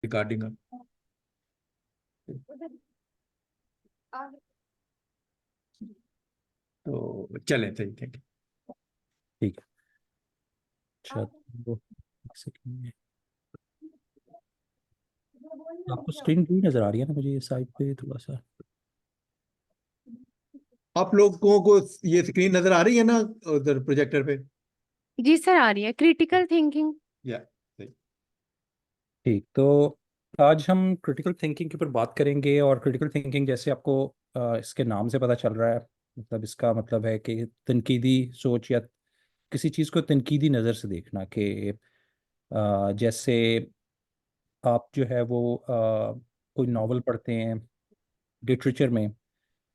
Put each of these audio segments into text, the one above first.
Regarding. तो चले ठीक है। ठीक है। अच्छा तो एक सेकंड, आपको स्क्रीन भी नजर आ रही है ना मुझे ये साइड पे थोड़ा सा। आप लोगों को ये स्क्रीन नजर आ रही है ना उधर प्रोजेक्टर पे? जी सर, आ रही है क्रिटिकल थिंकिंग। या सही। ठीक, तो आज हम क्रिटिकल थिंकिंग के ऊपर बात करेंगे। और क्रिटिकल थिंकिंग जैसे आपको इसके नाम से पता चल रहा है, मतलब इसका मतलब है कि तनकीदी सोच या किसी चीज़ को तनकीदी नज़र से देखना। कि जैसे आप जो है वो कोई नावल पढ़ते हैं लिटरेचर में,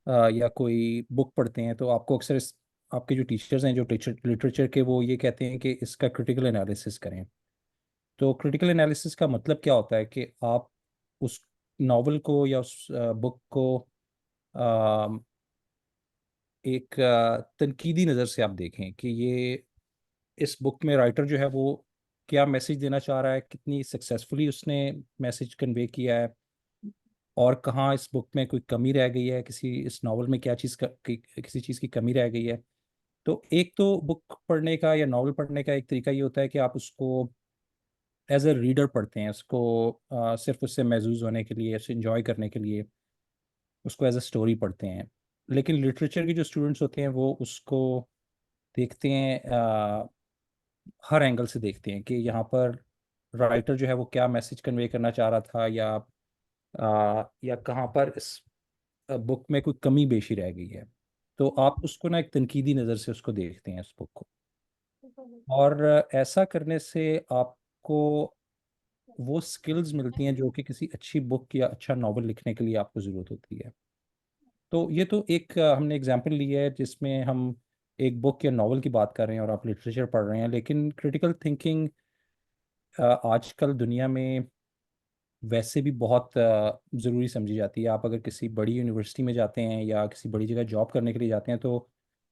या कोई बुक पढ़ते हैं, तो आपको अक्सर आपके जो टीचर्स हैं जो टीचर लिटरेचर के, वो ये कहते हैं कि इसका क्रिटिकल एनालिसिस करें। तो क्रिटिकल एनालिसिस का मतलब क्या होता है कि आप उस नावल को या उस बुक को अ, एक तनकीदी नज़र से आप देखें कि ये इस बुक में राइटर जो है वो क्या मैसेज देना चाह रहा है, कितनी सक्सेसफुली उसने मैसेज कन्वे किया है, और कहाँ इस बुक में कोई कमी रह गई है, किसी इस नावल में क्या चीज़ किसी चीज़ की कमी रह गई है। तो एक तो बुक पढ़ने का या नावल पढ़ने का एक तरीका ये होता है कि आप उसको एज ए रीडर पढ़ते हैं उसको, सिर्फ उससे महजूज होने के लिए, उसे इंजॉय करने के लिए उसको एज ए स्टोरी पढ़ते हैं। लेकिन लिटरेचर के जो स्टूडेंट्स होते हैं वो उसको देखते हैं, हर एंगल से देखते हैं कि यहाँ पर राइटर जो है वो क्या मैसेज कन्वे करना चाह रहा था, या कहाँ पर इस बुक में कोई कमी बेशी रह गई है। तो आप उसको ना एक तनकीदी नज़र से उसको देखते हैं उस बुक को। और ऐसा करने से आपको वो स्किल्स मिलती हैं जो कि किसी अच्छी बुक या अच्छा नावल लिखने के लिए आपको ज़रूरत होती है। तो ये तो एक हमने एग्जांपल ली है जिसमें हम एक बुक या नावल की बात कर रहे हैं और आप लिटरेचर पढ़ रहे हैं। लेकिन क्रिटिकल थिंकिंग आजकल दुनिया में वैसे भी बहुत ज़रूरी समझी जाती है। आप अगर किसी बड़ी यूनिवर्सिटी में जाते हैं या किसी बड़ी जगह जॉब करने के लिए जाते हैं, तो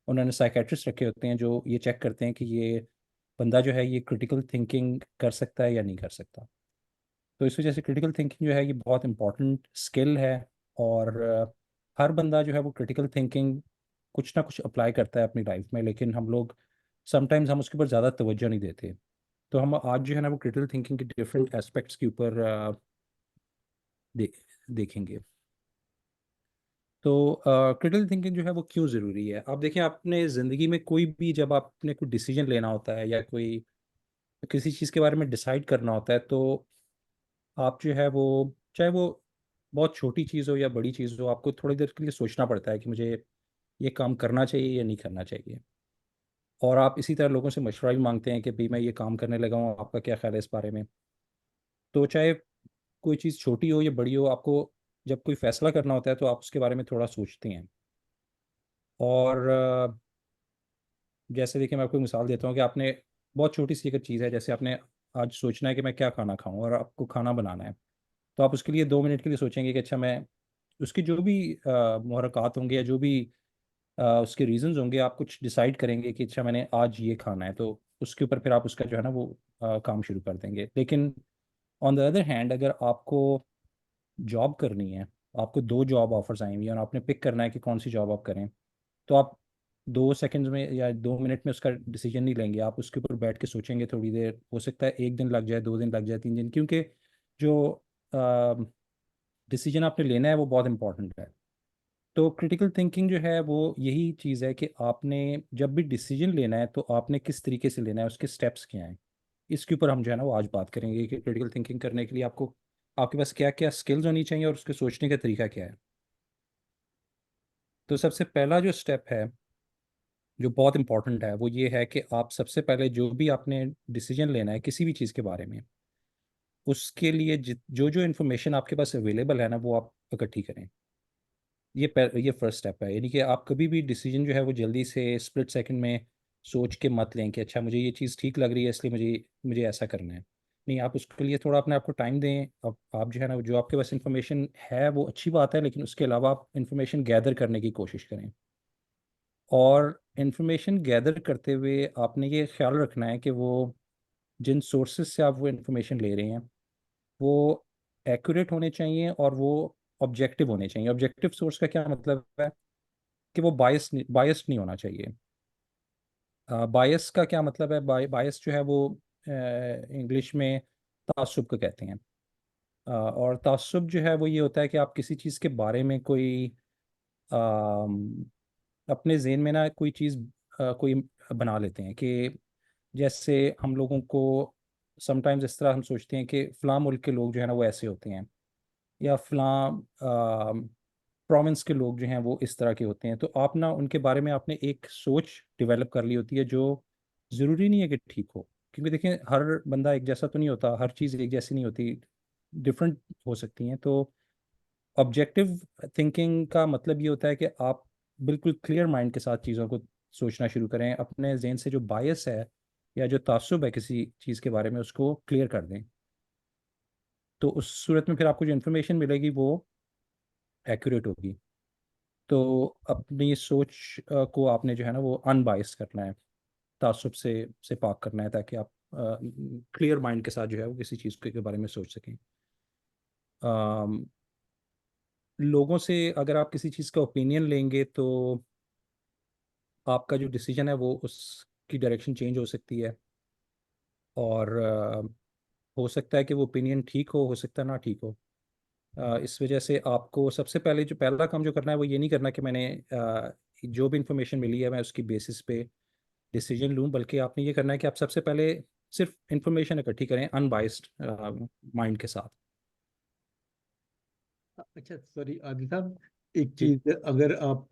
उन्होंने साइकेट्रिस्ट रखे होते हैं जो ये चेक करते हैं कि ये बंदा जो है ये क्रिटिकल थिंकिंग कर सकता है या नहीं कर सकता। तो इस वजह से क्रिटिकल थिंकिंग जो है ये बहुत इंपॉर्टेंट स्किल है। और हर बंदा जो है वो क्रिटिकल थिंकिंग कुछ ना कुछ अप्लाई करता है अपनी लाइफ में, लेकिन हम लोग समटाइम्स हम उसके ऊपर ज़्यादा तवज्जो नहीं देते। तो हम आज जो है ना वो क्रिटिकल थिंकिंग के डिफरेंट एस्पेक्ट्स के ऊपर दे, देखेंगे। तो क्रिटिकल थिंकिंग जो है वो क्यों ज़रूरी है, आप देखिए आपने ज़िंदगी में कोई भी, जब आपने कोई डिसीजन लेना होता है या कोई किसी चीज़ के बारे में डिसाइड करना होता है, तो आप जो है वो, चाहे वो बहुत छोटी चीज़ हो या बड़ी चीज़ हो, आपको थोड़ी देर के लिए सोचना पड़ता है कि मुझे ये काम करना चाहिए या नहीं करना चाहिए। और आप इसी तरह लोगों से मशवरा भी मांगते हैं कि भाई मैं ये काम करने लगा हूँ, आपका क्या ख्याल है इस बारे में। तो चाहे कोई चीज़ छोटी हो या बड़ी हो, आपको जब कोई फैसला करना होता है तो आप उसके बारे में थोड़ा सोचते हैं। और जैसे देखिए मैं आपको एक मिसाल देता हूँ कि आपने बहुत छोटी सी अगर चीज़ है, जैसे आपने आज सोचना है कि मैं क्या खाना खाऊं और आपको खाना बनाना है, तो आप उसके लिए 2 मिनट के लिए सोचेंगे कि अच्छा मैं उसकी जो भी मुहरक़ात होंगे या जो भी उसके रीजंस होंगे, आप कुछ डिसाइड करेंगे कि अच्छा मैंने आज ये खाना है, तो उसके ऊपर फिर आप उसका जो है ना वो काम शुरू कर देंगे। लेकिन ऑन द अदर हैंड, अगर आपको जॉब करनी है, आपको 2 जॉब ऑफर्स आई हुई हैं और आपने पिक करना है कि कौन सी जॉब आप करें, तो आप 2 सेकंड्स में या 2 मिनट में उसका डिसीजन नहीं लेंगे। आप उसके ऊपर बैठ के सोचेंगे थोड़ी देर, हो सकता है 1 दिन लग जाए, 2 दिन लग जाए, 3 दिन, क्योंकि जो डिसीजन आपने लेना है वो बहुत इंपॉर्टेंट है। तो क्रिटिकल थिंकिंग जो है वो यही चीज़ है कि आपने जब भी डिसीजन लेना है तो आपने किस तरीके से लेना है, उसके स्टेप्स क्या हैं। इसके ऊपर हम जो है ना वो आज बात करेंगे कि क्रिटिकल थिंकिंग करने के लिए आपको, आपके पास क्या क्या स्किल्स होनी चाहिए और उसके सोचने का तरीका क्या है। तो सबसे पहला जो स्टेप है जो बहुत इंपॉर्टेंट है वो ये है कि आप सबसे पहले जो भी आपने डिसीजन लेना है किसी भी चीज़ के बारे में, उसके लिए जो जो इन्फॉर्मेशन आपके पास अवेलेबल है ना वो आप इकट्ठी करें। ये फर्स्ट स्टेप है। यानी कि आप कभी भी डिसीजन जो है वो जल्दी से स्प्लिट सेकंड में सोच के मत लें कि अच्छा मुझे ये चीज़ ठीक लग रही है इसलिए मुझे मुझे ऐसा करना है। नहीं, आप उसके लिए थोड़ा अपने आप को टाइम दें। अब आप जो है ना जो आपके पास इन्फॉर्मेशन है वो अच्छी बात है, लेकिन उसके अलावा आप इन्फॉर्मेशन गैदर करने की कोशिश करें। और इन्फॉर्मेशन गैदर करते हुए आपने ये ख्याल रखना है कि वो जिन सोर्सेज से आप वो इन्फॉर्मेशन ले रहे हैं वो एक्यूरेट होने चाहिए और वो ऑब्जेक्टिव होने चाहिए। ऑब्जेक्टिव सोर्स का क्या मतलब है कि वो बायस्ड नहीं होना चाहिए। बायस का क्या मतलब है? बायस जो है वो इंग्लिश में तासुब को कहते हैं। और तासुब जो है वो ये होता है कि आप किसी चीज़ के बारे में कोई अम, अपने जहन में ना कोई चीज़ कोई बना लेते हैं कि जैसे हम लोगों को समटाइम्स इस तरह हम सोचते हैं कि फ़लाँ मुल्क के लोग जो है ना वो ऐसे होते हैं, या फ़लाँ प्रोविंस के लोग जो हैं वो इस तरह के होते हैं। तो आप ना उनके बारे में आपने एक सोच डेवलप कर ली होती है जो ज़रूरी नहीं है कि ठीक हो, क्योंकि देखें हर बंदा एक जैसा तो नहीं होता, हर चीज़ एक जैसी नहीं होती, डिफरेंट हो सकती हैं। तो ऑब्जेक्टिव थिंकिंग का मतलब ये होता है कि आप बिल्कुल क्लियर माइंड के साथ चीज़ों को सोचना शुरू करें, अपने जहन से जो बायस है या जो तासुब है किसी चीज़ के बारे में उसको क्लियर कर दें। तो उस सूरत में फिर आपको जो इन्फॉर्मेशन मिलेगी वो एक्यूरेट होगी। तो अपनी सोच को आपने जो है ना वो अनबायस्ड करना है, तासुब से पाक करना है, ताकि आप क्लियर माइंड के साथ जो है वो किसी चीज़ के बारे में सोच सकें। अम, लोगों से अगर आप किसी चीज़ का ओपिनियन लेंगे तो आपका जो डिसीजन है वो उसकी डायरेक्शन चेंज हो सकती है, और हो सकता है कि वो ओपिनियन ठीक हो सकता है ना ठीक हो। इस वजह से आपको सबसे पहले जो पहला काम जो करना है वो ये नहीं करना कि मैंने जो भी इंफॉर्मेशन मिली है मैं उसकी बेसिस पे डिसीजन लूं, बल्कि आपने ये करना है कि आप सबसे पहले सिर्फ इंफॉर्मेशन इकट्ठी करें अनबाइस्ड माइंड के साथ। अच्छा सॉरी आदिल साहब, एक जी चीज, अगर आप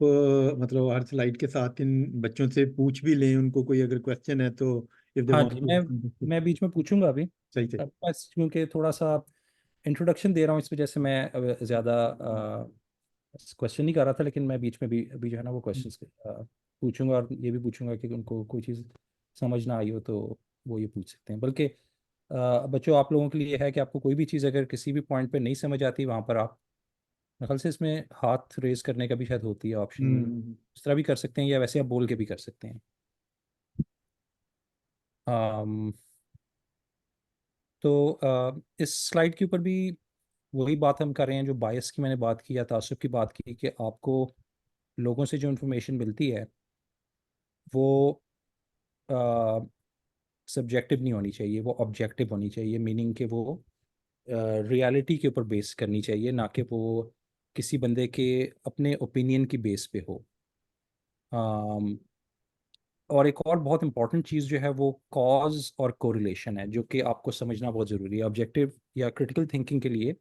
मतलब हर स्लाइड के साथ इन बच्चों से पूछ भी लें, उनको कोई अगर क्वेश्चन है तो इफ दे हाँ वांट जी, टू। मैं बीच में पूछूंगा अभी। सही सही। बस क्योंकि थोड़ा सा इंट्रोडक्शन दे रहा हूँ इस वजह से मैं ज़्यादा क्वेश्चन नहीं कर रहा था, लेकिन मैं बीच में भी अभी जो है ना वो क्वेश्चंस पूछूंगा, और ये भी पूछूंगा कि उनको कोई चीज़ समझ ना आई हो तो वो ये पूछ सकते हैं। बल्कि बच्चों आप लोगों के लिए है कि आपको कोई भी चीज़ अगर किसी भी पॉइंट पे नहीं समझ आती वहाँ पर आप, मेरे ख्याल से इसमें हाथ रेज करने का भी शायद होती है ऑप्शन, हम्म। इस तरह भी कर सकते हैं या वैसे आप बोल के भी कर सकते हैं। अम, तो इस स्लाइड के ऊपर भी वही बात हम कर रहे हैं जो बायस की मैंने बात की या तासुब की बात की, कि आपको लोगों से जो इन्फॉर्मेशन मिलती है वो सब्जेक्टिव नहीं होनी चाहिए, वो ऑब्जेक्टिव होनी चाहिए, मीनिंग कि वो रियलिटी के ऊपर बेस करनी चाहिए, ना कि वो किसी बंदे के अपने ओपिनियन की बेस पे हो। अम, और एक और बहुत इंपॉर्टेंट चीज़ जो है वो कॉज और कोरिलेशन है, जो कि आपको समझना बहुत ज़रूरी है ऑब्जेक्टिव या क्रिटिकल थिंकिंग के लिए।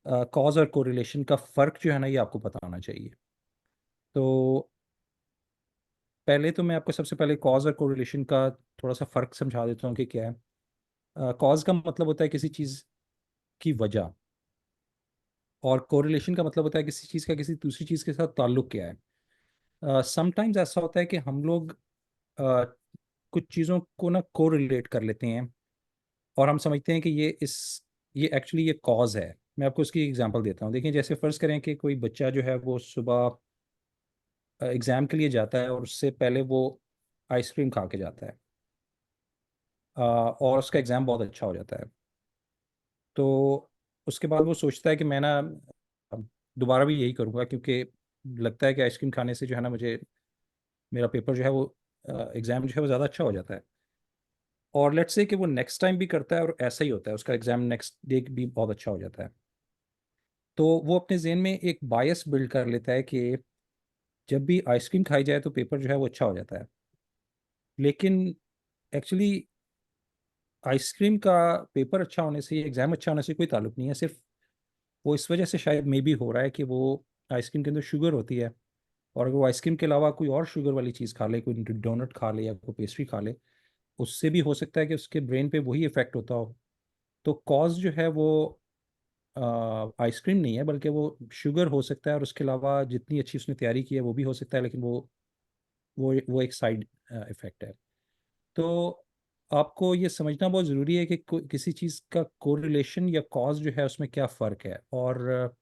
कॉज और कोरिलेशन का फ़र्क जो है ना ये आपको पता होना चाहिए। तो पहले तो मैं आपको सबसे पहले कॉज और कोरिलेशन का थोड़ा सा फ़र्क समझा देता हूँ कि क्या है। कॉज का मतलब होता है किसी चीज़ की वजह, और कोरिलेशन का मतलब होता है किसी चीज़ का किसी दूसरी चीज़ के साथ ताल्लुक क्या है। समटाइम्स ऐसा होता है कि हम लोग अ, कुछ चीज़ों को ना कोरिलेट कर लेते हैं, और हम समझते हैं कि ये एक्चुअली ये कॉज है। मैं आपको उसकी एग्जांपल देता हूँ। देखिए जैसे फ़र्ज़ करें कि कोई बच्चा जो है वो सुबह एग्ज़ाम के लिए जाता है और उससे पहले वो आइसक्रीम खा के जाता है, और उसका एग्ज़ाम बहुत अच्छा हो जाता है। तो उसके बाद वो सोचता है कि मैं ना अब दोबारा भी यही करूँगा, क्योंकि लगता है कि आइसक्रीम खाने से जो है ना मुझे मेरा पेपर जो है वो एग्ज़ाम जो है वो ज़्यादा अच्छा हो जाता है। और लेट्स से कि वो नेक्स्ट टाइम भी करता है और ऐसा ही होता है, उसका एग्ज़ाम नेक्स्ट डे भी बहुत अच्छा हो जाता है। तो वो अपने जहन में एक बायस बिल्ड कर लेता है कि जब भी आइसक्रीम खाई जाए तो पेपर जो है वो अच्छा हो जाता है। लेकिन एक्चुअली आइसक्रीम का पेपर अच्छा होने से, एग्ज़ाम अच्छा होने से कोई ताल्लुक नहीं है। सिर्फ वो इस वजह से शायद मे बी हो रहा है कि वो आइसक्रीम के अंदर शुगर होती है, और अगर वो आइसक्रीम के अलावा कोई और शुगर वाली चीज़ खा ले, कोई डोनट खा ले या कोई पेस्ट्री खा ले, उससे भी हो सकता है कि उसके ब्रेन पे वही इफेक्ट होता हो। तो कॉज जो है वो आइसक्रीम नहीं है, बल्कि वो शुगर हो सकता है, और उसके अलावा जितनी अच्छी उसने तैयारी की है वो भी हो सकता है, लेकिन वो एक साइड इफेक्ट है। तो आपको ये समझना बहुत ज़रूरी है कि किसी चीज़ का कोरिलेशन या कॉज जो है उसमें क्या फ़र्क है, और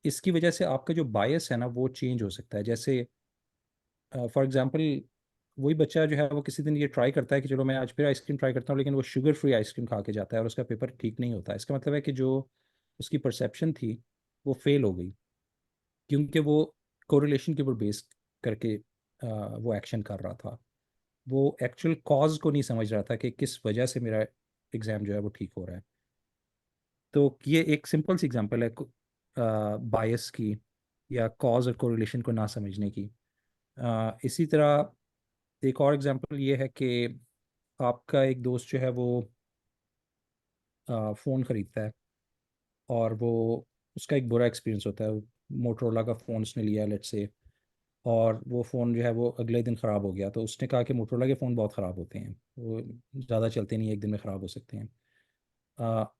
इसकी वजह से आपका जो बायस है ना वो चेंज हो सकता है। जैसे फॉर एग्जांपल वही बच्चा जो है वो किसी दिन ये ट्राई करता है कि चलो मैं आज फिर आइसक्रीम ट्राई करता हूँ, लेकिन वो शुगर फ्री आइसक्रीम खा के जाता है और उसका पेपर ठीक नहीं होता। इसका मतलब है कि जो उसकी परसेप्शन थी वो फेल हो गई, क्योंकि वो कोरिलेशन के ऊपर बेस करके वो एक्शन कर रहा था। वो एक्चुअल कॉज को नहीं समझ रहा था कि किस वजह से मेरा एग्ज़ाम जो है वो ठीक हो रहा है। तो ये एक सिंपल सी एग्जांपल है बायस की, या कॉज और कोरिलेशन को ना समझने की। इसी तरह एक और एग्जांपल ये है कि आपका एक दोस्त जो है वो फ़ोन ख़रीदता है, और वो उसका एक बुरा एक्सपीरियंस होता है। मोटरोला का फ़ोन उसने लिया लेट्स से, और वो फ़ोन जो है वो अगले दिन ख़राब हो गया। तो उसने कहा कि मोटरोला के फ़ोन बहुत ख़राब होते हैं, वो ज़्यादा चलते नहीं, एक दिन में ख़राब हो सकते हैं। अ,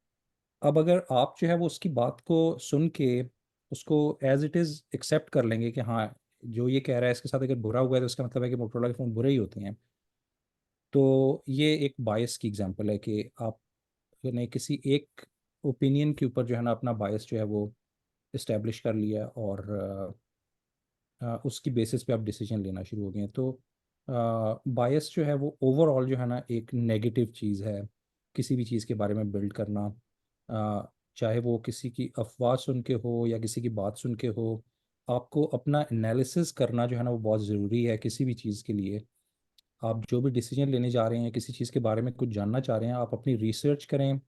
अब अगर आप जो है वो उसकी बात को सुन के उसको एज इट इज़ एक्सेप्ट कर लेंगे कि हाँ, जो ये कह रहा है इसके साथ अगर बुरा हुआ है तो इसका मतलब है कि मोटरोला के फ़ोन बुरे ही होते हैं। तो ये एक बायस की एग्जांपल है कि आपने किसी एक ओपिनियन के ऊपर जो है ना अपना बायस जो है वो इस्टेब्लिश कर लिया, और उसकी बेसिस पे आप डिसीजन लेना शुरू हो गए हैं। तो बायस जो है वो ओवरऑल जो है ना एक नेगेटिव चीज़ है। किसी भी चीज़ के बारे में बिल्ड करना, चाहे वो किसी की अफवाह सुन के हो या किसी की बात सुन के हो, आपको अपना एनालिसिस करना जो है ना वो बहुत ज़रूरी है किसी भी चीज़ के लिए। आप जो भी डिसीजन लेने जा रहे हैं, किसी चीज़ के बारे में कुछ जानना चाह रहे हैं, आप अपनी रिसर्च करें,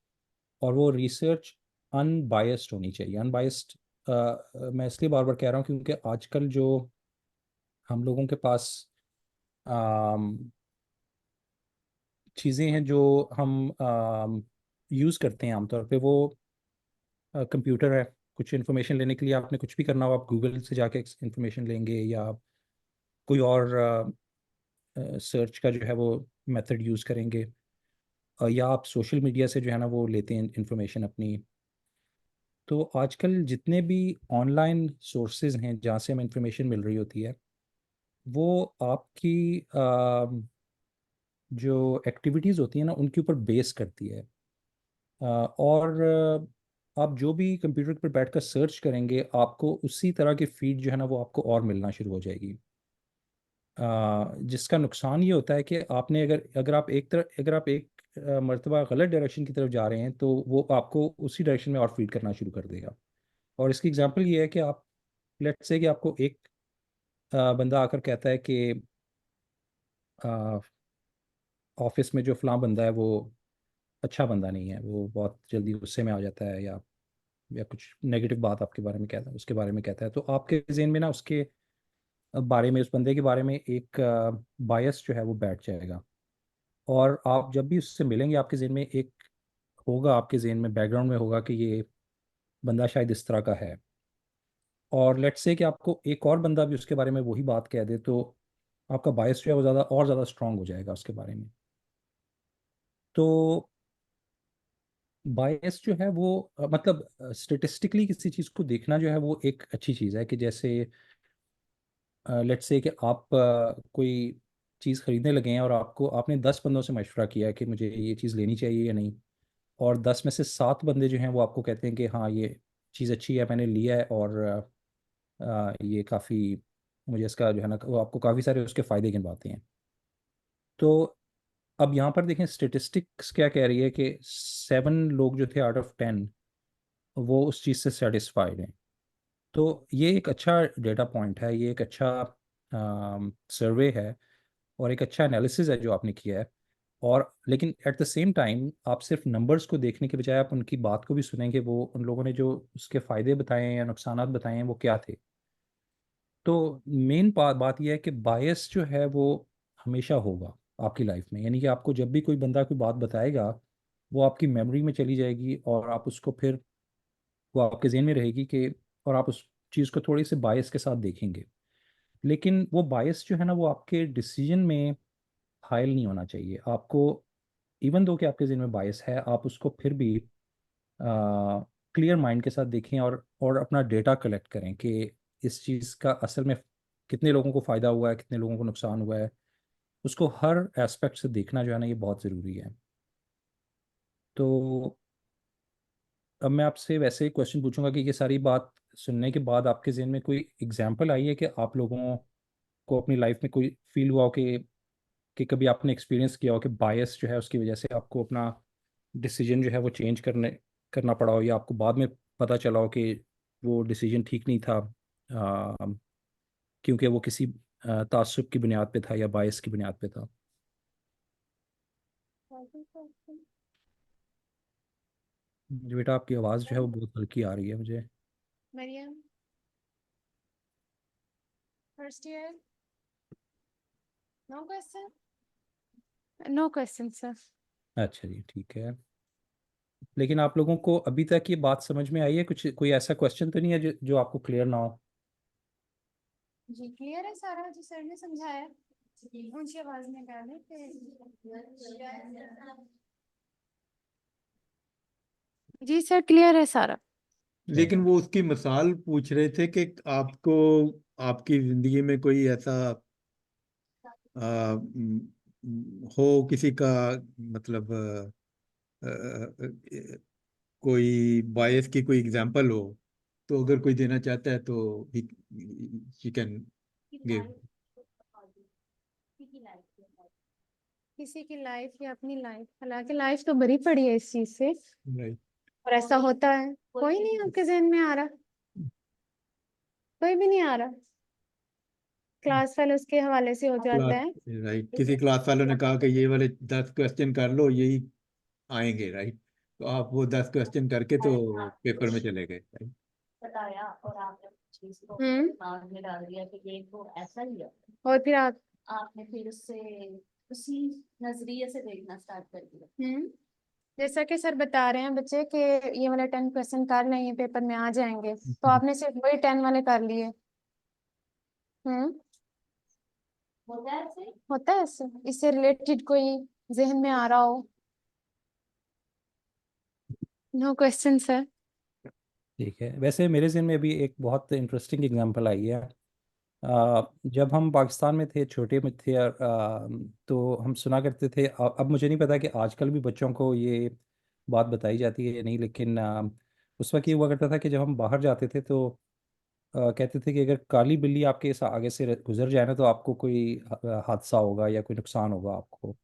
और वो रिसर्च अनबायस्ड होनी चाहिए। अनबायस्ड मैं इसलिए बार बार कह रहा हूँ क्योंकि आजकल जो हम लोगों के पास चीज़ें हैं जो हम यूज़ करते हैं आमतौर पे, वो कंप्यूटर है। कुछ इन्फॉर्मेशन लेने के लिए आपने कुछ भी करना हो, आप गूगल से जाके इन्फॉर्मेशन लेंगे, या कोई और सर्च का जो है वो मेथड यूज़ करेंगे, या आप सोशल मीडिया से जो है ना वो लेते हैं इन्फॉर्मेशन अपनी। तो आजकल जितने भी ऑनलाइन सोर्सेज हैं जहाँ से हमें इंफॉर्मेशन मिल रही होती है, वो आपकी जो एक्टिविटीज़ होती हैं ना उनके ऊपर बेस करती है। और आप जो भी कंप्यूटर पर बैठकर सर्च करेंगे, आपको उसी तरह की फीड जो है ना वो आपको और मिलना शुरू हो जाएगी। जिसका नुकसान ये होता है कि आपने अगर अगर आप एक तरह अगर आप एक मर्तबा गलत डायरेक्शन की तरफ जा रहे हैं, तो वो आपको उसी डायरेक्शन में और फीड करना शुरू कर देगा। और इसकी एग्जांपल ये है कि आप लेट्स से कि आपको एक बंदा आकर कहता है कि ऑफिस में जो फलां बंदा है वो अच्छा बंदा नहीं है, वो बहुत जल्दी गुस्से में आ जाता है, या कुछ नेगेटिव बात आपके बारे में कहता है, उसके बारे में कहता है। तो आपके जहन में ना उसके बारे में, उस बंदे के बारे में एक बायस जो है वो बैठ जाएगा। और आप जब भी उससे मिलेंगे, आपके जहन में एक होगा, आपके जहन में बैकग्राउंड में होगा कि ये बंदा शायद इस तरह का है। और लेट्स से कि आपको एक और बंदा भी उसके बारे में वही बात कह दे, तो आपका बायस जो है वो ज़्यादा और ज़्यादा स्ट्रांग हो जाएगा उसके बारे में। तो बायस जो है वो मतलब स्टेटिस्टिकली किसी चीज़ को देखना जो है वो एक अच्छी चीज़ है। कि जैसे लेट्स से कि आप कोई चीज़ खरीदने लगे हैं, और आपने 10 बंदों से मशवरा किया है कि मुझे ये चीज़ लेनी चाहिए या नहीं, और 10 में से 7 बंदे जो हैं वो आपको कहते हैं कि हाँ, ये चीज़ अच्छी है, मैंने लिया है, और ये काफ़ी, मुझे इसका जो है ना वो आपको काफ़ी सारे उसके फ़ायदे गिनवाते हैं। तो अब यहाँ पर देखें स्टेटिस्टिक्स क्या कह रही है कि 7 लोग जो थे आउट ऑफ 10 वो उस चीज़ से सेटिस्फाइड हैं। तो ये एक अच्छा डेटा पॉइंट है, ये एक अच्छा सर्वे है, और एक अच्छा एनालिसिस है जो आपने किया है। और लेकिन एट द सेम टाइम आप सिर्फ नंबर्स को देखने के बजाय आप उनकी बात को भी सुनेंगे, वो उन लोगों ने जो उसके फ़ायदे बताए हैं या नुकसानात बताए हैं वो क्या थे। तो मेन बात यह है कि बायस जो है वो हमेशा होगा आपकी लाइफ में। यानी कि आपको जब भी कोई बंदा कोई बात बताएगा, वो आपकी मेमोरी में चली जाएगी, और आप उसको फिर वो आपके जहन में रहेगी कि, और आप उस चीज़ को थोड़ी सी बायस के साथ देखेंगे। लेकिन वो बायस जो है ना वो आपके डिसीजन में हायल नहीं होना चाहिए। आपको इवन दो कि आपके जहन में बायस है, आप उसको फिर भी क्लियर माइंड के साथ देखें, और अपना डेटा कलेक्ट करें कि इस चीज़ का असल में कितने लोगों को फ़ायदा हुआ है, कितने लोगों को नुकसान हुआ है। उसको हर एस्पेक्ट से देखना जो है ना ये बहुत ज़रूरी है। तो अब मैं आपसे वैसे ही क्वेश्चन पूछूंगा कि ये सारी बात सुनने के बाद आपके जहन में कोई एग्जाम्पल आई है कि आप लोगों को अपनी लाइफ में कोई फील हुआ हो कि कभी आपने एक्सपीरियंस किया हो कि बायस जो है उसकी वजह से आपको अपना डिसीजन जो है वो चेंज करना पड़ा हो, या आपको बाद में पता चला हो कि वो डिसीजन ठीक नहीं था, क्योंकि वो किसी तासुब की बुनियाद पे था या बायस की बुनियाद पे था। जी बेटा, आपकी आवाज़ जो है वो बहुत हल्की आ रही है मुझे। Mariam, first year, no question, no question sir. अच्छा जी, ठीक है। लेकिन आप लोगों को अभी तक ये बात समझ में आई है? कुछ कोई ऐसा क्वेश्चन तो नहीं है जो आपको क्लियर ना हो? जी क्लियर है सारा जो सर ने समझाया। ऊंची आवाज में गाने जी सर क्लियर है सारा। लेकिन वो उसकी मिसाल पूछ रहे थे कि आपको आपकी जिंदगी में कोई ऐसा हो किसी का मतलब कोई बायस की कोई एग्जांपल हो, तो अगर कोई देना चाहता है तो ही कैन गिव। किसी की लाइफ या अपनी लाइफ, हालांकि लाइफ तो भरी पड़ी है इस चीज से, राइट। और ऐसा होता है। कोई नहीं आपके जहन में आ रहा? कोई भी नहीं आ रहा? क्लास फेलोज के हवाले से हो जाता क्लास, है। राइट, किसी क्लास वालों ने कहा कि ये वाले 10 क्वेश्चन कर लो, यही आएंगे, राइट, तो आप वो 10 क्वेश्चन करके तो पेपर में चले गए, राइट। बताया और आपने उस चीज को हम्म। दिमाग में डाल दिया कि ये तो ऐसा ही है। और फिर आप आपने फिर उससे उसी नजरिए से देखना स्टार्ट कर दिया। जैसा कि सर बता रहे हैं बच्चे कि ये वाला 10 क्वेश्चन कर लें, ये पेपर में आ जाएंगे, तो आपने सिर्फ वही 10 वाले कर लिए। होता है ऐसे। होता है ऐसे? इससे रिलेटेड कोई जहन में आ रहा हो? No question sir. ठीक है। वैसे मेरे ज़हन में अभी एक बहुत इंटरेस्टिंग एग्जांपल आई है। जब हम पाकिस्तान में थे, छोटे में थे, तो हम सुना करते थे, अब मुझे नहीं पता कि आजकल भी बच्चों को ये बात बताई जाती है या नहीं, लेकिन उस वक्त ये हुआ करता था कि जब हम बाहर जाते थे तो कहते थे कि अगर काली बिल्ली आपके आगे से गुजर जाए ना, तो आपको कोई हादसा होगा या कोई नुकसान होगा आपको।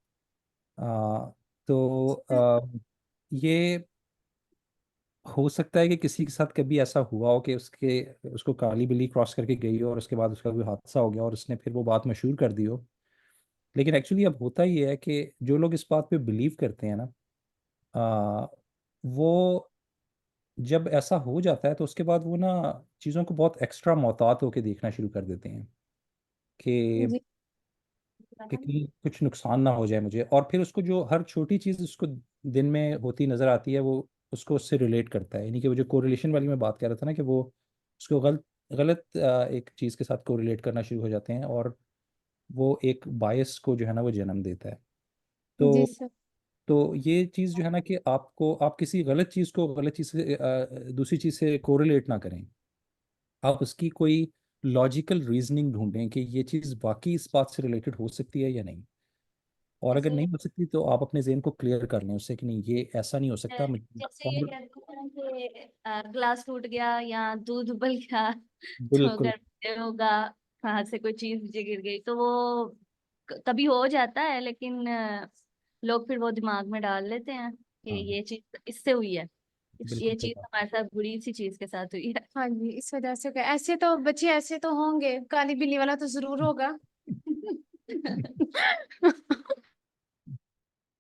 तो ये हो सकता है कि किसी के साथ कभी ऐसा हुआ हो कि उसको काली बिल्ली क्रॉस करके गई हो और उसके बाद उसका कोई हादसा हो गया और उसने फिर वो बात मशहूर कर दी हो। लेकिन एक्चुअली अब होता ही है कि जो लोग इस बात पे बिलीव करते हैं ना, आ, वो जब ऐसा हो जाता है तो उसके बाद वो ना चीज़ों को बहुत एक्स्ट्रा मोहतात होकर देखना शुरू कर देते हैं कि जी कहीं कुछ नुकसान ना हो जाए मुझे। और फिर उसको जो हर छोटी चीज़ उसको दिन में होती नजर आती है, वो उसको उससे रिलेट करता है। यानी कि वो जो कोरिलेशन वाली मैं बात कर रहा था ना, कि वो उसको गलत गलत एक चीज़ के साथ कोरिलेट करना शुरू हो जाते हैं, और वो एक बायस को जो है ना वो जन्म देता है। जी तो सर। तो ये चीज़ जो है ना कि आप किसी गलत चीज़ को गलत चीज़ से दूसरी चीज़ से कोरिलेट ना करें। आप उसकी कोई लॉजिकल रीजनिंग ढूंढें कि ये चीज़ वाकई इस बात से रिलेटेड हो सकती है या नहीं। और अगर जैसे नहीं हो सकती तो आप अपने जहन को क्लियर कर लें उससे कि नहीं, ये ऐसा नहीं हो सकता मुझे। जैसे ये और कहते हैं कि ग्लास टूट गया या दूध उबल गया तो बिल्कुल घर में होगा, कहाँ से कोई चीज नीचे गिर गई, तो वो कभी हो जाता है, लेकिन लोग फिर वो दिमाग में डाल लेते हैं कि हाँ, ये चीज इससे हुई है, ये बिल्कुल सही चीज बात। हमारे साथ बुरी सी चीज के साथ हुई है। हाँ जी, इस वजह से ऐसे तो बच्चे ऐसे तो होंगे, काली बिल्ली वाला तो जरूर होगा।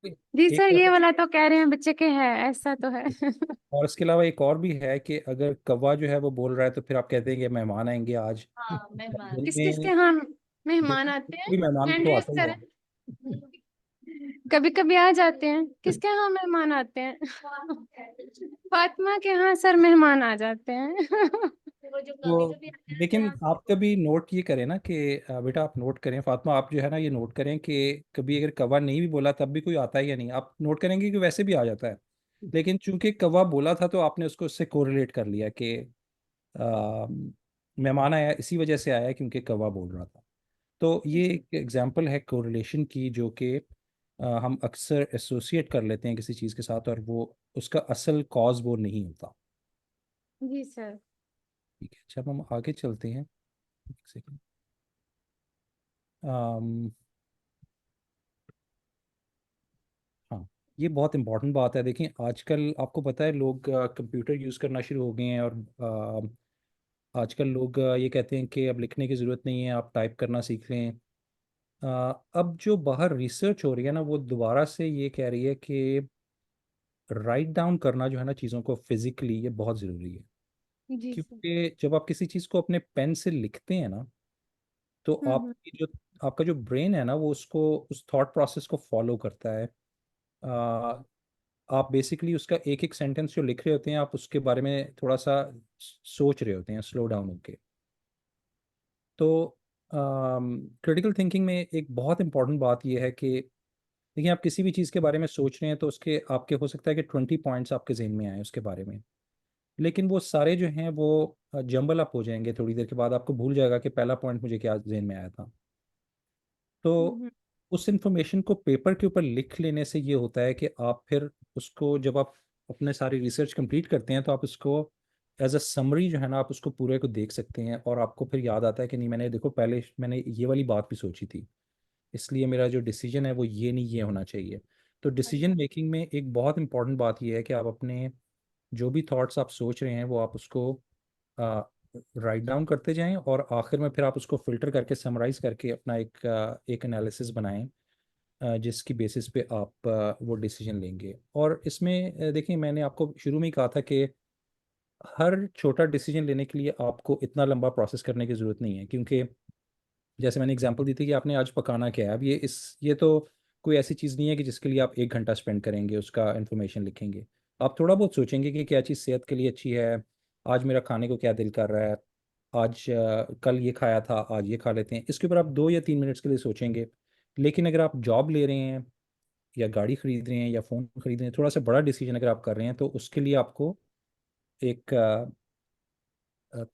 जी सर, एक ये वाला तो कह रहे हैं बच्चे के है, ऐसा तो है। और इसके अलावा एक और भी है कि अगर कौवा जो है वो बोल रहा है तो फिर आप कहते हैं कि मेहमान आएंगे आज। हाँ मेहमान। दिन किस किस के में यहाँ दिन मेहमान में आते हैं? कोई मेहमान हैंड तो रेस आता ही करें। है। कभी कभी आ जाते हैं। किसके यहाँ मेहमान आते हैं? फातिमा के यहाँ सर मेहमान आ जाते हैं। वो जो कभी तो कभी आते हैं लेकिन जरा आप कभी नोट ये करें ना कि बेटा आप नोट करें, फातिमा आप जो है ना ये नोट करें कि कभी अगर कौवा नहीं भी बोला तब भी कोई आता है या नहीं। आप नोट करेंगे कि वैसे भी आ जाता है, लेकिन चूंकि कौवा बोला था तो आपने उसको उससे कोरिलेट कर लिया कि आ, मेहमान आया इसी वजह से आया क्योंकि कौवा बोल रहा था। तो ये एक एग्जांपल है कोरिलेशन की, जो कि हम अक्सर एसोसिएट कर लेते हैं किसी चीज़ के साथ और वो उसका असल कॉज वो नहीं होता। जी सर। ठीक है, अच्छा अब हम आगे चलते हैं। एक सेकंड। अम, हाँ, ये बहुत इंपॉर्टेंट बात है। देखिए आजकल आपको पता है लोग कंप्यूटर यूज़ करना शुरू हो गए हैं, और आजकल लोग ये कहते हैं कि अब लिखने की ज़रूरत नहीं है, आप टाइप करना सीख लें। अब जो बाहर रिसर्च हो रही है ना, वो दोबारा से ये कह रही है कि राइट डाउन करना जो है ना चीज़ों को फिजिकली, ये बहुत ज़रूरी है। जी सर। क्योंकि जब आप किसी चीज़ को अपने पेन से लिखते हैं ना, तो हम्म। आपकी जो आपका जो ब्रेन है ना, वो उसको उस थॉट प्रोसेस को फॉलो करता है। आ, आप बेसिकली उसका एक एक सेंटेंस जो लिख रहे होते हैं, आप उसके बारे में थोड़ा सा सोच रहे होते हैं स्लो डाउन होके। तो क्रिटिकल थिंकिंग में एक बहुत इंपॉर्टेंट बात यह है कि देखिए आप किसी भी चीज़ के बारे में सोच रहे हैं तो उसके आपके हो सकता है कि 20 पॉइंट्स आपके जहन में आए उसके बारे में, लेकिन वो सारे जो हैं वो जंबल अप हो जाएंगे। थोड़ी देर के बाद आपको भूल जाएगा कि पहला पॉइंट मुझे क्या जहन में आया था। तो हम्म। उस इंफॉर्मेशन को पेपर के ऊपर लिख लेने से ये होता है कि आप फिर उसको जब आप अपने सारी रिसर्च कंप्लीट करते हैं तो आप उसको एज अ समरी जो है ना, आप उसको पूरे को देख सकते हैं, और आपको फिर याद आता है कि नहीं, मैंने देखो पहले मैंने ये वाली बात भी सोची थी, इसलिए मेरा जो डिसीजन है वो ये नहीं, ये होना चाहिए। तो डिसीजन अच्छा। मेकिंग में एक बहुत इंपॉर्टेंट बात ये है कि आप अपने जो भी थॉट्स आप सोच रहे हैं वो आप उसको राइट डाउन करते जाएं, और आखिर में फिर आप उसको फिल्टर करके समराइज करके अपना एक एनालिसिस बनाएं, जिसकी बेसिस पे आप वो डिसीजन लेंगे। और इसमें देखिए मैंने आपको शुरू में ही कहा था कि हर छोटा डिसीजन लेने के लिए आपको इतना लंबा प्रोसेस करने की ज़रूरत नहीं है, क्योंकि जैसे मैंने एग्जांपल दी थी कि आपने आज पकाना क्या है, अब ये तो कोई ऐसी चीज़ नहीं है कि जिसके लिए आप 1 घंटा स्पेंड करेंगे उसका इन्फॉर्मेशन लिखेंगे। आप थोड़ा बहुत सोचेंगे कि क्या चीज़ सेहत के लिए अच्छी है, आज मेरा खाने को क्या दिल कर रहा है, आज कल ये खाया था आज ये खा लेते हैं, इसके ऊपर आप 2 या 3 मिनट्स के लिए सोचेंगे। लेकिन अगर आप जॉब ले रहे हैं या गाड़ी खरीद रहे हैं या फ़ोन खरीद रहे हैं, थोड़ा सा बड़ा डिसीजन अगर आप कर रहे हैं, तो उसके लिए आपको एक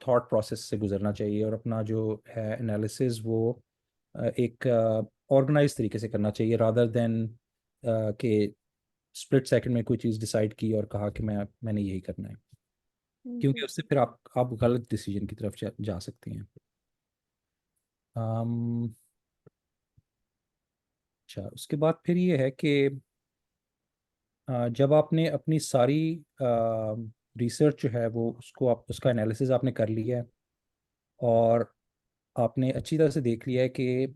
थॉट प्रोसेस से गुजरना चाहिए, और अपना जो है एनालिसिस वो एक ऑर्गेनाइज तरीके से करना चाहिए, रादर देन कि स्प्लिट सेकंड में कोई चीज़ डिसाइड की और कहा कि मैंने यही करना है, क्योंकि जी। उससे फिर आप गलत डिसीजन की तरफ जा सकते हैं। अम, अच्छा, उसके बाद फिर ये है कि जब आपने अपनी सारी रिसर्च जो है वो उसको आप उसका एनालिसिस आपने कर लिया है, और आपने अच्छी तरह से देख लिया है कि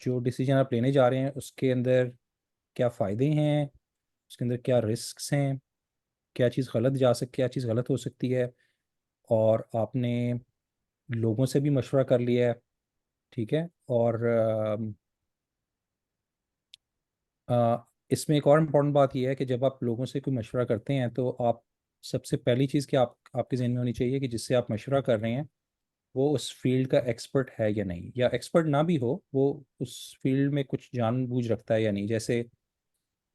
जो डिसीजन आप लेने जा रहे हैं उसके अंदर क्या फ़ायदे हैं, उसके अंदर क्या रिस्क्स हैं, क्या चीज़ गलत क्या चीज़ गलत हो सकती है, और आपने लोगों से भी मशवरा कर लिया है, ठीक है। और इसमें एक और इम्पोर्टेंट बात यह है कि जब आप लोगों से कोई मशवरा करते हैं तो आप सबसे पहली चीज़ कि आपके जहन में होनी चाहिए कि जिससे आप मशवरा कर रहे हैं वो उस फील्ड का एक्सपर्ट है या नहीं, या एक्सपर्ट ना भी हो वो उस फील्ड में कुछ जानबूझ रखता है या नहीं। जैसे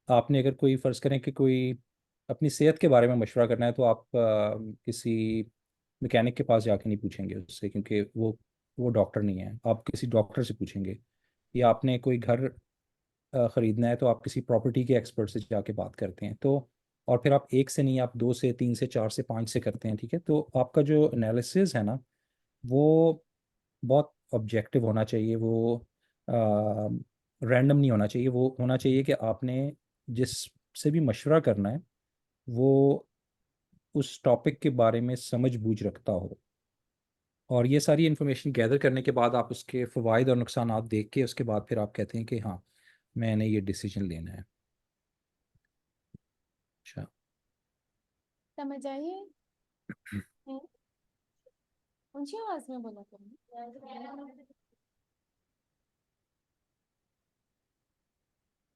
आपने अगर कोई फ़र्ज़ करें कि कोई अपनी सेहत के बारे में मशवरा करना है, तो आप किसी मैकेनिक के पास जाके नहीं पूछेंगे उससे, क्योंकि वो डॉक्टर नहीं है, आप किसी डॉक्टर से पूछेंगे। या आपने कोई घर ख़रीदना है तो आप किसी प्रॉपर्टी के एक्सपर्ट से जाके बात करते हैं। तो और फिर आप एक से नहीं, आप दो से, तीन से, चार से, पाँच से करते हैं, ठीक है। तो आपका जो एनालिसिस है ना, वो बहुत ऑब्जेक्टिव होना चाहिए, वो रैंडम नहीं होना चाहिए, वो होना चाहिए कि आपने जिस से भी मशवरा करना है वो उस टॉपिक के बारे में समझ बूझ रखता हो। और ये सारी इन्फॉर्मेशन गैदर करने के बाद आप उसके फ़वाइद और नुकसानात देख के उसके बाद फिर आप कहते हैं कि हाँ, मैंने ये डिसीजन लेना है। अच्छा। समझ आइए। ऊंची आवाज में बोला करूँ।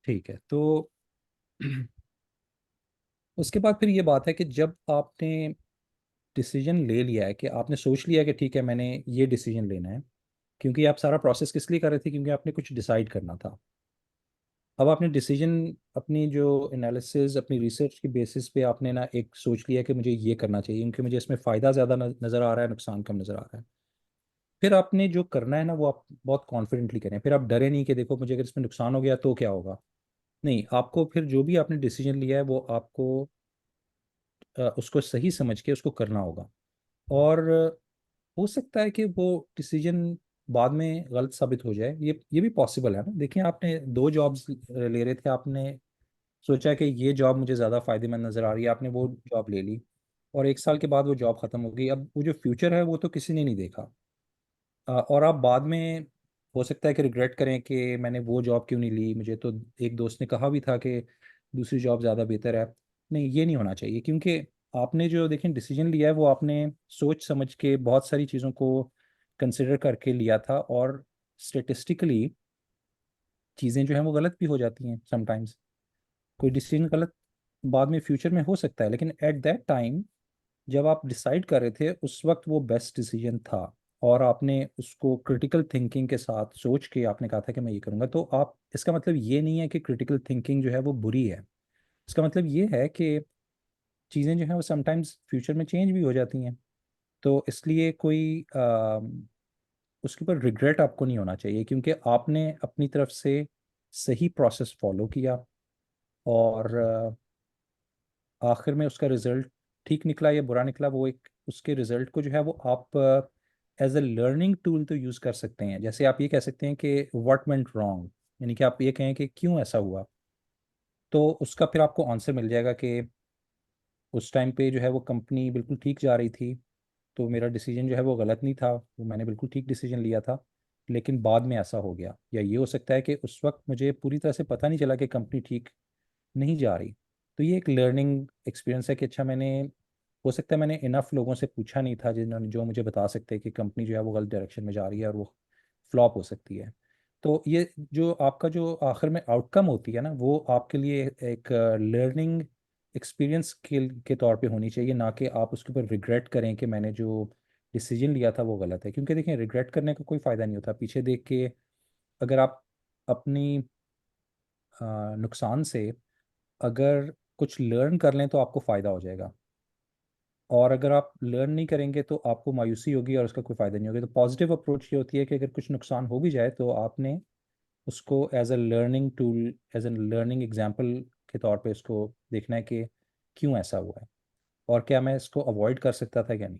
ठीक है। तो उसके बाद फिर ये बात है कि जब आपने डिसीजन ले लिया है, कि आपने सोच लिया कि ठीक है मैंने ये डिसीजन लेना है, क्योंकि आप सारा प्रोसेस किस लिए कर रहे थे, क्योंकि आपने कुछ डिसाइड करना था। अब आपने डिसीजन अपनी जो एनालिसिस अपनी रिसर्च की बेसिस पे आपने ना एक सोच लिया कि मुझे ये करना चाहिए क्योंकि मुझे इसमें फ़ायदा ज़्यादा नज़र आ रहा है, नुकसान कम नज़र आ रहा है। फिर आपने जो करना है ना वो आप बहुत कॉन्फिडेंटली करें, फिर आप डरे नहीं कि देखो मुझे अगर इसमें नुकसान हो गया तो क्या होगा। नहीं, आपको फिर जो भी आपने डिसीजन लिया है वो आपको उसको सही समझ के उसको करना होगा। और हो सकता है कि वो डिसीजन बाद में गलत साबित हो जाए, ये भी पॉसिबल है ना। देखिए आपने 2 जॉब्स ले रहे थे, आपने सोचा कि ये जॉब मुझे ज़्यादा फ़ायदेमंद नज़र आ रही है, आपने वो जॉब ले ली, और 1 साल के बाद वो जॉब ख़त्म हो गई। अब वो जो फ्यूचर है वो तो किसी ने नहीं देखा। और आप बाद में हो सकता है कि रिग्रेट करें कि मैंने वो जॉब क्यों नहीं ली, मुझे तो एक दोस्त ने कहा भी था कि दूसरी जॉब ज़्यादा बेहतर है। नहीं, ये नहीं होना चाहिए, क्योंकि आपने जो देखें डिसीजन लिया है वो आपने सोच समझ के बहुत सारी चीज़ों को कंसिडर करके लिया था, और स्टेटिस्टिकली चीज़ें जो हैं वो गलत भी हो जाती हैं समटाइम्स। कोई डिसीजन गलत बाद में फ्यूचर में हो सकता है, लेकिन एट दैट टाइम जब आप डिसाइड कर रहे थे उस वक्त वो बेस्ट डिसीजन था, और आपने उसको क्रिटिकल थिंकिंग के साथ सोच के आपने कहा था कि मैं ये करूँगा। तो आप, इसका मतलब ये नहीं है कि क्रिटिकल थिंकिंग जो है वो बुरी है। इसका मतलब ये है कि चीज़ें जो हैं वो समटाइम्स फ्यूचर में चेंज भी हो जाती हैं। तो इसलिए कोई उसके ऊपर रिग्रेट आपको नहीं होना चाहिए, क्योंकि आपने अपनी तरफ से सही प्रोसेस फॉलो किया, और आखिर में उसका रिजल्ट ठीक निकला या बुरा निकला, वो एक उसके रिजल्ट को जो है वो आप एज अ लर्निंग टूल तो यूज़ कर सकते हैं। जैसे आप ये कह सकते हैं कि व्हाट वेंट रॉन्ग, यानी कि आप ये कहें कि क्यों ऐसा हुआ, तो उसका फिर आपको आंसर मिल जाएगा कि उस टाइम पे जो है वो कंपनी बिल्कुल ठीक जा रही थी, तो मेरा डिसीजन जो है वो गलत नहीं था, वो मैंने बिल्कुल ठीक डिसीजन लिया था, लेकिन बाद में ऐसा हो गया। या ये हो सकता है कि उस वक्त मुझे पूरी तरह से पता नहीं चला कि कंपनी ठीक नहीं जा रही। तो ये एक लर्निंग एक्सपीरियंस है कि अच्छा, मैंने, हो सकता है मैंने इनफ लोगों से पूछा नहीं था जिन्होंने, जो मुझे बता सकते हैं कि कंपनी जो है वो गलत डायरेक्शन में जा रही है और वो फ्लॉप हो सकती है। तो ये जो आपका जो आखिर में आउटकम होती है ना, वो आपके लिए एक लर्निंग एक्सपीरियंस के तौर पे होनी चाहिए, ना कि आप उसके ऊपर रिग्रेट करें कि मैंने जो डिसीजन लिया था वो गलत है। क्योंकि देखें, रिग्रेट करने का कोई फ़ायदा नहीं होता पीछे देख के। अगर आप अपनी नुकसान से अगर कुछ लर्न कर लें तो आपको फ़ायदा हो जाएगा, और अगर आप लर्न नहीं करेंगे तो आपको मायूसी होगी और उसका कोई फ़ायदा नहीं होगा। तो पॉजिटिव अप्रोच ये होती है कि अगर कुछ नुकसान हो भी जाए तो आपने उसको as a learning tool, as a learning example के तौर पे उसको देखना है कि क्यों ऐसा हुआ है, और क्या मैं इसको अवॉइड कर सकता था क्या नहीं।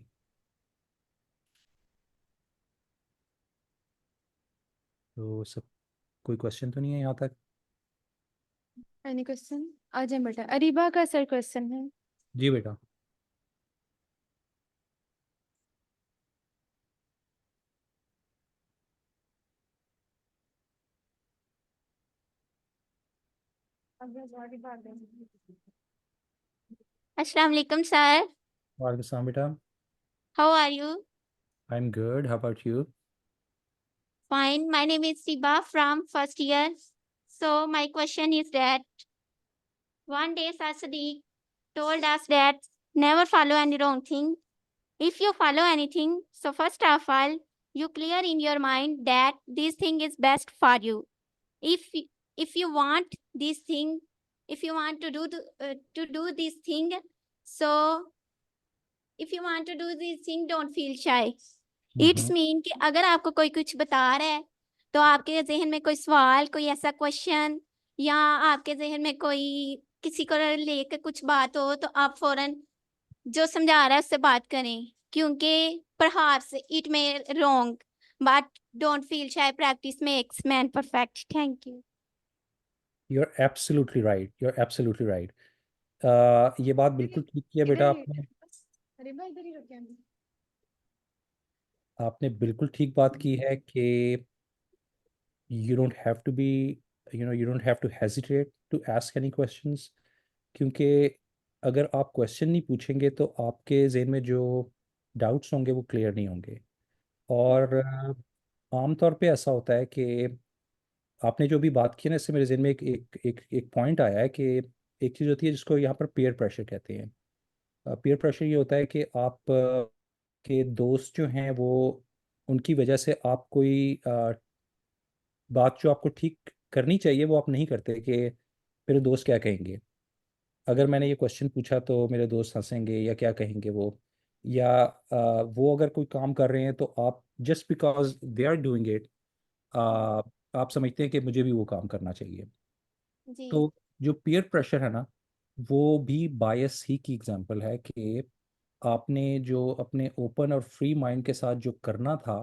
तो सब, कोई क्वेश्चन तो नहीं है यहाँ तक? Any question? आ जाए बेटा, अरीबा का सर क्वेश्चन है। जी बेटा। Assalamu alaikum, sir. वालेकुम सलाम बेटा। How are you? I am good, how about you? Fine. My name is Siba from first year. So my question is that one day Sir Sadiq told us that never follow any wrong thing. If you follow anything, so first of all, you clear in your mind that this thing is best for you. If if you want this thing, if you want to do this thing, so if you want to do this thing, don't feel shy. It's mean कि अगर आपको कोई कुछ बता रहा है तो आपके जहन में कोई सवाल, कोई ऐसा क्वेश्चन, या आपके जहन में कोई किसी को लेकर कुछ बात हो, तो आप फौरन जो समझा रहा है उससे बात करें, क्योंकि perhaps it may wrong, but don't feel shy, practice makes man perfect. Thank you. You are absolutely right, you are absolutely right. ये बात बिल्कुल ठीक किया बेटा आपने। अरीबा इधर ही रुके हैं। आपने बिल्कुल ठीक बात की है कि you don't have to be, you don't have to hesitate to ask any questions, क्योंकि अगर आप क्वेश्चन नहीं पूछेंगे तो आपके जहन में जो डाउट्स होंगे वो क्लियर नहीं होंगे। और आमतौर पे ऐसा होता है कि आपने जो भी बात की ना, इससे मेरे जहन में एक एक एक एक पॉइंट आया है कि एक चीज़ होती है जिसको यहाँ पर पीयर प्रेशर कहते हैं। पीयर प्रेशर ये होता है कि आप के दोस्त जो हैं वो, उनकी वजह से आप कोई बात जो आपको ठीक करनी चाहिए वो आप नहीं करते, कि मेरे दोस्त क्या कहेंगे, अगर मैंने ये क्वेश्चन पूछा तो मेरे दोस्त हंसेंगे या क्या कहेंगे वो, या वो अगर कोई काम कर रहे हैं तो आप just because they are doing it, आप समझते हैं कि मुझे भी वो काम करना चाहिए। जी तो जो पीयर प्रेशर है ना, वो भी बायस ही की एग्जांपल है कि आपने जो अपने ओपन और फ्री माइंड के साथ जो करना था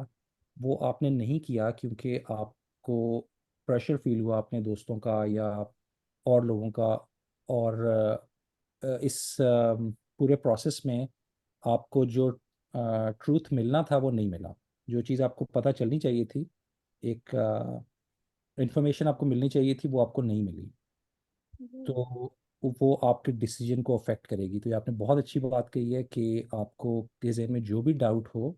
वो आपने नहीं किया, क्योंकि आपको प्रेशर फील हुआ अपने दोस्तों का या और लोगों का और इस पूरे प्रोसेस में आपको जो ट्रूथ मिलना था वो नहीं मिला। जो चीज़ आपको पता चलनी चाहिए थी, एक इंफॉर्मेशन आपको मिलनी चाहिए थी, वो आपको नहीं मिली। तो वो आपके डिसीजन को अफेक्ट करेगी। तो ये आपने बहुत अच्छी बात कही है कि आपको के ज़हन में जो भी डाउट हो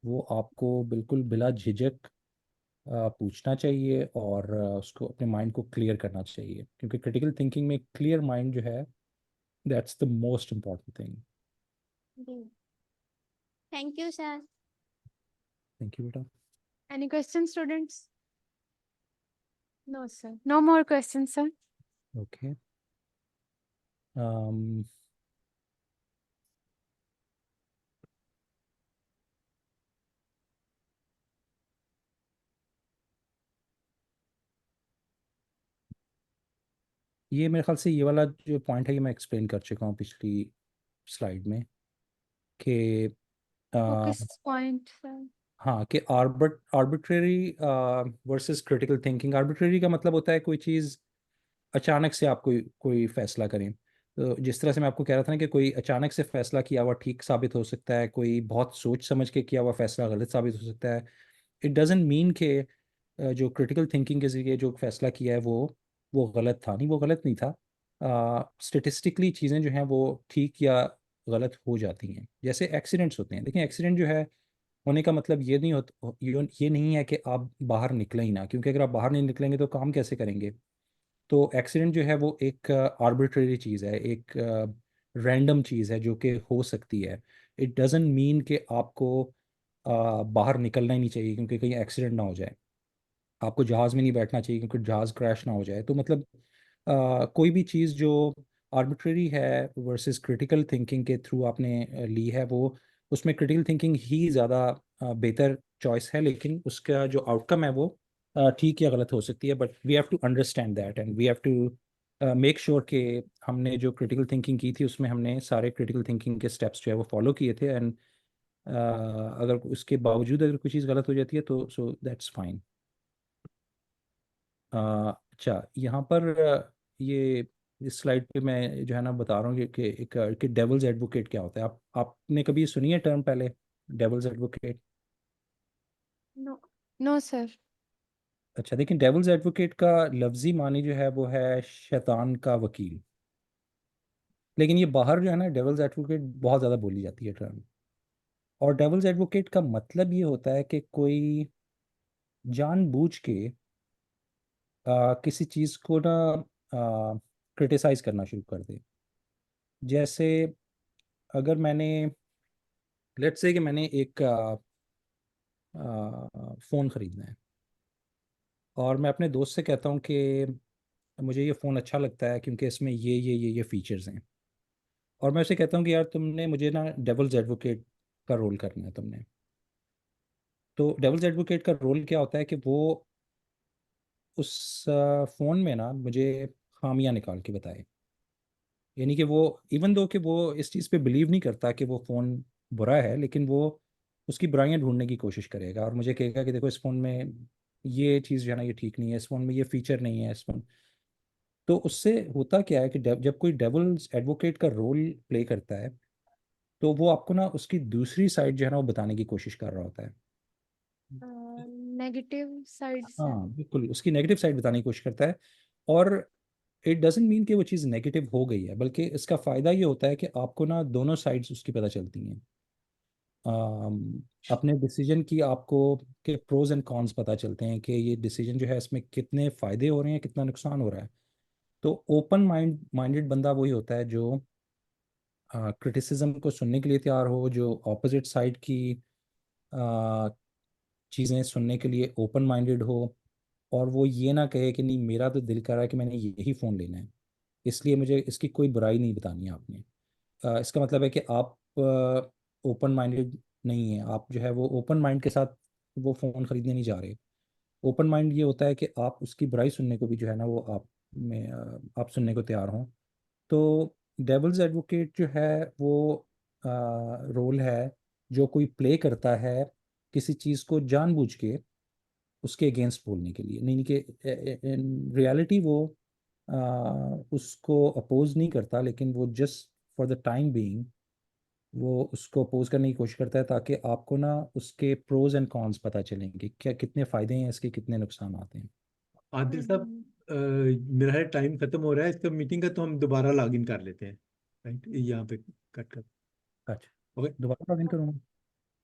वो आपको बिल्कुल बिला झिझक पूछना चाहिए और उसको अपने माइंड को क्लियर करना चाहिए, क्योंकि क्रिटिकल थिंकिंग में क्लियर माइंड जो है, that's the most important thing. Thank you, sir. Thank you बेटा। Any questions, students? No, sir. No more questions, sir. Okay. ये मेरे ख्याल से ये वाला जो पॉइंट है ये मैं एक्सप्लेन कर चुका हूँ पिछली स्लाइड में कि Focus point, sir. हाँ, कि arbitrary versus critical thinking. Arbitrary का मतलब होता है कोई चीज़ अचानक से आप कोई फैसला करें। तो जिस तरह से मैं आपको कह रहा था ना कि कोई अचानक से फैसला किया हुआ ठीक साबित हो सकता है, कोई बहुत सोच समझ के किया हुआ फैसला गलत साबित हो सकता है। इट डजेंट मीन कि जो क्रिटिकल थिंकिंग के ज़रिए जो फैसला किया है वो गलत था। नहीं, वो गलत नहीं था। स्टेटिस्टिकली चीज़ें जो हैं वो ठीक या गलत हो जाती हैं। जैसे एक्सीडेंट्स होते हैं, देखिए एक्सीडेंट जो है होने का मतलब ये नहीं ये नहीं है कि आप बाहर निकलें ही ना, क्योंकि अगर आप बाहर नहीं निकलेंगे तो काम कैसे करेंगे। तो एक्सीडेंट जो है वो एक आर्बिट्रेरी चीज़ है, एक रैंडम चीज़ है जो कि हो सकती है। इट डजेंट मीन कि आपको बाहर निकलना ही नहीं चाहिए क्योंकि कहीं एक्सीडेंट ना हो जाए। आपको जहाज़ में नहीं बैठना चाहिए क्योंकि जहाज़ क्रैश ना हो जाए। तो मतलब कोई भी चीज़ जो आर्बिट्रेरी है वर्सेस क्रिटिकल थिंकिंग के थ्रू आपने ली है, वो उसमें क्रिटिकल थिंकिंग ही ज़्यादा बेहतर चॉइस है, लेकिन उसका जो आउटकम है वो ठीक या गलत हो सकती है। But we have to understand that and we have to make sure कि हमने जो क्रिटिकल थिंकिंग की थी उसमें हमने सारे क्रिटिकल थिंकिंग के स्टेप्स जो है वो फॉलो किए थे। एंड अगर उसके बावजूद अगर कोई चीज़ गलत हो जाती है तो सो दैट्स फाइन। अच्छा, यहाँ पर ये इस स्लाइड पे मैं जो है ना बता रहा हूँ कि डेविल्स एडवोकेट क्या होता है। आपने कभी सुनी है टर्म पहले, devil's advocate? No. No, sir. अच्छा, देखिए डेविल्स एडवोकेट का लफ्जी मानी जो है वो है शैतान का वकील। लेकिन ये बाहर जो है ना डेविल्स एडवोकेट बहुत ज़्यादा बोली जाती है टर्म। और डेविल्स एडवोकेट का मतलब ये होता है कि कोई जानबूझ के किसी चीज़ को ना क्रिटिसाइज करना शुरू कर दे। जैसे अगर मैंने, लेट्स से कि मैंने एक फ़ोन ख़रीदना है और मैं अपने दोस्त से कहता हूँ कि मुझे ये फ़ोन अच्छा लगता है क्योंकि इसमें ये फीचर्स हैं। और मैं उसे कहता हूँ कि यार तुमने मुझे ना डेविल्स एडवोकेट का रोल करना है तुमने। तो डेविल्स एडवोकेट का रोल क्या होता है कि वो उस फ़ोन में ना मुझे खामियां निकाल के बताए। यानी कि वो इवन दो कि वो इस चीज़ पे बिलीव नहीं करता कि वो फ़ोन बुरा है, लेकिन वो उसकी बुराइयां ढूंढने की कोशिश करेगा और मुझे कहेगा कि देखो इस फ़ोन में ये चीज़ जो है ना ये ठीक नहीं है, इस फ़ोन में ये फीचर नहीं है, इस फ़ोन। तो उससे होता क्या है कि जब कोई डेविल्स एडवोकेट का रोल प्ले करता है तो वो आपको ना उसकी दूसरी साइड जो है ना वो बताने की कोशिश कर रहा होता है। Negative side, sir. हाँ बिल्कुल, उसकी नेगेटिव साइड बताने की कोशिश करता है। और इट डजेंट मीन कि वो चीज़ नेगेटिव हो गई है, बल्कि इसका फ़ायदा ये होता है कि आपको ना दोनों साइड्स उसकी पता चलती हैं। अपने डिसीजन की आपको के प्रोज एंड कॉन्स पता चलते हैं कि ये डिसीजन जो है इसमें कितने फ़ायदे हो रहे हैं, कितना नुकसान हो रहा है। तो ओपन माइंडेड बंदा वही होता है जो क्रिटिसिज्म को सुनने के लिए तैयार हो, जो ऑपोजिट साइड की चीज़ें सुनने के लिए ओपन माइंडेड हो, और वो ये ना कहे कि नहीं मेरा तो दिल कर रहा है कि मैंने यही फ़ोन लेना है, इसलिए मुझे इसकी कोई बुराई नहीं बतानी है आपने। इसका मतलब है कि आप ओपन माइंडेड नहीं है, आप जो है वो ओपन माइंड के साथ वो फ़ोन ख़रीदने नहीं जा रहे। ओपन माइंड ये होता है कि आप उसकी बुराई सुनने को भी जो है ना वो आप सुनने को तैयार हों। तो डेविल्स एडवोकेट जो है वो रोल है जो कोई प्ले करता है किसी चीज़ को जानबूझ के उसके अगेंस्ट बोलने के लिए। नहीं कि इन रियलिटी वो उसको अपोज नहीं करता, लेकिन वो just for the time being वो उसको अपोज करने की कोशिश करता है, ताकि आपको ना उसके प्रोज एंड कॉन्स पता चलेंगे, क्या कितने फ़ायदे हैं इसके, कितने नुकसान आते हैं। आदिल साहब, मेरा टाइम खत्म हो रहा है इसका मीटिंग का, तो हम दोबारा लॉग इन कर लेते हैं, राइट, यहाँ पे कट कर। अच्छा, ओके। दोबारा लॉगिन करूँगा।